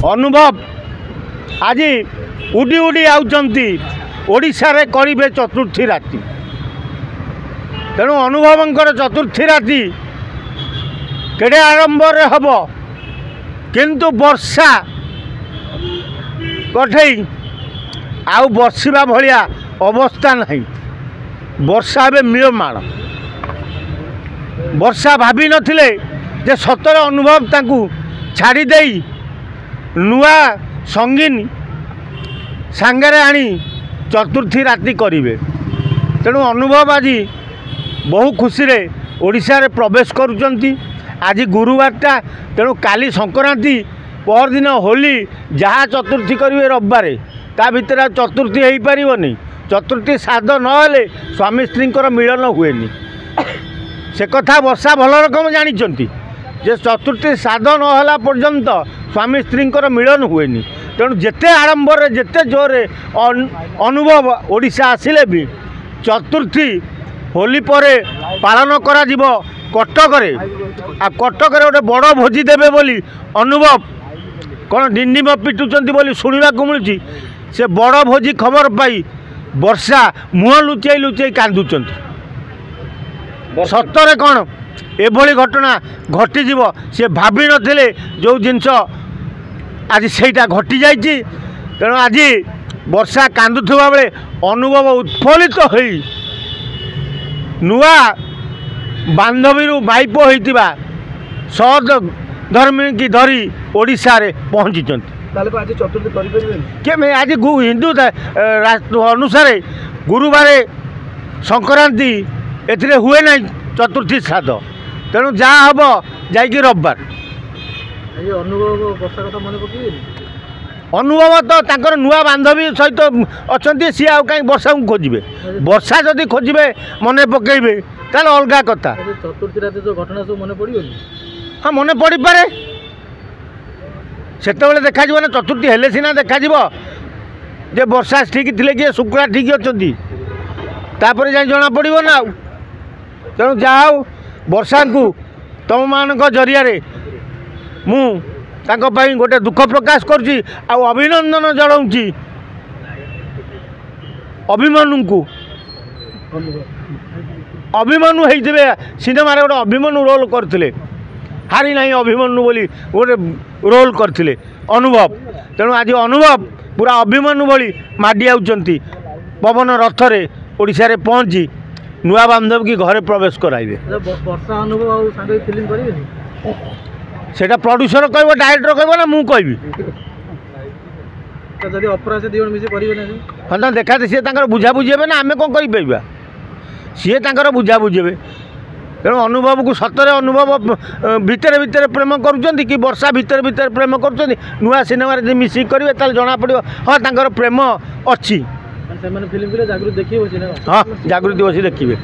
अनुभव आज उड़ी उड़ी आउचंती ओडिशा रे करिबे चतुर्थी राति तेणु अनुभवंकर चतुर्थी राति केड़े आरंभ रे हब किंतु वर्षा कठै आउ बर्षिबा भलिया अवस्था नहीं। वर्षा ए मिलमाण वर्षा भाभी नथिले जे सतरे अनुभव तांकू छाड़ी देई नुआ संगीन सांगरे आनी चतुर्थी राति करिवे। तेणु अनुभव आज बहु खुशी रे ओडिशा रे प्रवेश करुचंती। आज गुरुवारटा तेणु काली संक्रांति परदिन होली जहाँ चतुर्थी करेंगे रविवार ता भितर चतुर्थी हो पारनी। चतुर्थी साध नहेले स्वामी स्त्री मिलन हुए से कथा वर्षा भल रकम जानते जे चतुर्थी साध नहला पर्यंत स्वामी स्त्री मिलन हुए। तेणु जिते आरंभ जिते जोरे अनुभव ओडिशा आसिले भी चतुर्थी होली परे पालन करा जीवो कटक कटक गोटे बड़ भोजी देवे बोली अनुभव कौन डिंडिम पिटुंट बोली शुणा मिलूँ। से बड़ भोजी खबर पाई वर्षा मुह लुचाई लुचाई कांदुंट। सतरे कौन एभली घटना घटीज सी भावी नथिले जो जिनस आज सेटा घटी जाइए। तेणु आज वर्षा कांदुवा बेले अनुभव उत्फुल्लित हो नुआ बांधवी माइप होता सद धर्मी की धरी ओडिशा रे पहुँची। आज चतुर्थी आज हिंदू अनुसार गुरुवार संक्रांति ए हुए ना चतुर्थी श्राद्ध। तेणु जहाँ हम जा रविवार अनुभव तो तांकर नुआ बांधवी सहित अच्छा सी आ कहीं वर्षा को खोजे वर्षा जदि खोजे मन पकड़े ताल अलग कथा। चतुर्थी रात जो घटना सब मन पड़ो हाँ मन पड़ पारे से देखा ना चतुर्थी हेले सीना देखा जे वर्षा ठीक थी कि शुक्ला ठीक अच्छा तापर जाए जना पड़ो ना। तेणु जहाँ वर्षा को तुम मान जरिया मु गोटे दुख प्रकाश करुँची अभिनंदन जनाऊँगी अभिमन्यु को। अभिमन्यु होते सिनेमा गोटे अभिमन्यु रोल करते हारी ना अभिमन्यु बोली गोटे रोल करते अनुभव। तेणु आज अनुभव पूरा अभिमन्यु भली माडी आउचंती पवन रथरे ओडिशा रे पहुँची नुआ बांधव की घरे प्रवेश कराइबे। वर्षा अनुभव आ सांगे फिल्म करिबेनी सेटा प्रोड्यूसर कहबो डायरेक्टर कहबो ना मु कहबी तो जदी अपरा से दिवन मिसे करिबे ना हां देखा दे से तांकर बुझा बुझेबे ना आमे कोन करि पइबा सी तांकर बुझा बुझेबे। तेणु अनुभव को सतरे अनुभव भितर भितर प्रेम करुँच कि वर्षा भितर भितर प्रेम करुँच नुआ सिनेमा मिसिक करेंगे ताल जना पड़ो हाँ तांकर प्रेम अच्छी फिल्म जागृति देखिए हाँ जागृति बसी देखिए।